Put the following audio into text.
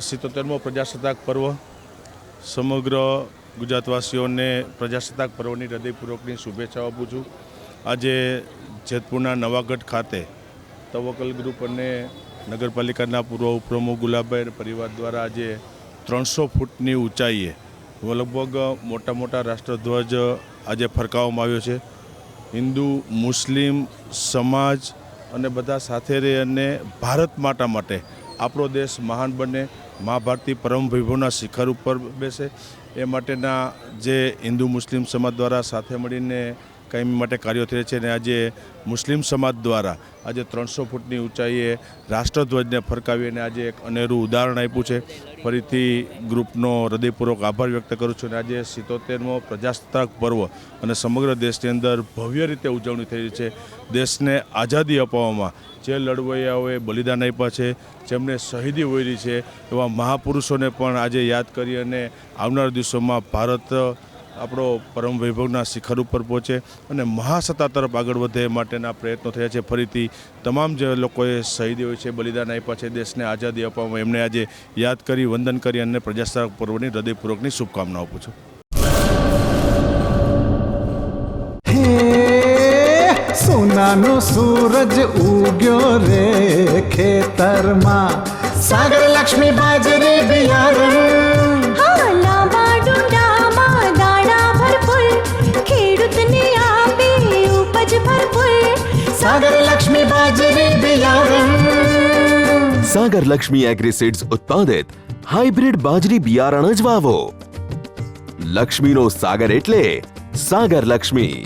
77મો પ્રજાસત્તાક પર્વ સમગ્ર ગુજરાતવાસીઓને પ્રજાસત્તાક પર્વની હૃદયપૂર્વકની શુભેચ્છાઓ આપું છું. આજે જેતપુરના નવાગઢ ખાતે તવકલ ગ્રુપ અને નગરપાલિકાના પૂર્વ ઉપપ્રમુખ ગુલાબભાઈ પરિવાર દ્વારા આજે 300 ફૂટની ઊંચાઈએ લગભગ મોટા રાષ્ટ્રધ્વજ આજે ફરકાવવામાં આવ્યો છે. હિન્દુ મુસ્લિમ સમાજ અને બધા સાથે રહી અને ભારત માતા માટે આપણો દેશ મહાન બને, મા ભારતી પરમ વૈભવના શિખર ઉપર બેસે એ માટેના જે હિન્દુ મુસ્લિમ સમાજ દ્વારા સાથે મળીને કાયમી માટે કાર્યો થયા છે. અને આજે મુસ્લિમ સમાજ દ્વારા આજે 300 ફૂટની ઊંચાઈએ રાષ્ટ્રધ્વજને ફરકાવીને આજે એક અનેરું ઉદાહરણ આપ્યું છે. ફરીથી ગ્રુપનો હૃદયપૂર્વક આભાર વ્યક્ત કરું છું. અને આજે 77મો પ્રજાસત્તાક પર્વ અને સમગ્ર દેશની અંદર ભવ્ય રીતે ઉજવણી થઈ રહી છે. દેશને આઝાદી અપાવવામાં જે લડવૈયાઓએ બલિદાન આપ્યા છે, જેમને શહીદી વહોરી છે, એવા મહાપુરુષોને પણ આજે યાદ કરી અને આવનારા દિવસોમાં ભારત આપણો પરમ વૈભવના શિખર ઉપર પહોંચે અને મહાસત્તા તરફ આગળ વધે એ માટેના પ્રયત્નો થયા છે. ફરીથી તમામ જે લોકોએ શહીદી હોય છે, બલિદાન આપ્યા છે, દેશને આઝાદી અપાવવામાં એમને આજે યાદ કરી, વંદન કરી અને પ્રજાસત્તાક પર્વની હૃદયપૂર્વકની શુભકામનાઓ આપું છું. સોનાનો સૂરજ ઉગ્યો રે ખેતરમાં, સાગર લક્ષ્મી બાજરી બિયારણ, લાંબા ડુંડામાં દાણા ભરપૂર, ખેડૂતને આપે ઉપજ ભરપૂર. સાગર લક્ષ્મી બાજરી બિયારણ. સાગર લક્ષ્મી એગ્રીસીડ્સ ઉત્પાદિત હાઇબ્રિડ બાજરી બિયારણ જ વાવો. લક્ષ્મીનો સાગર એટલે સાગર લક્ષ્મી.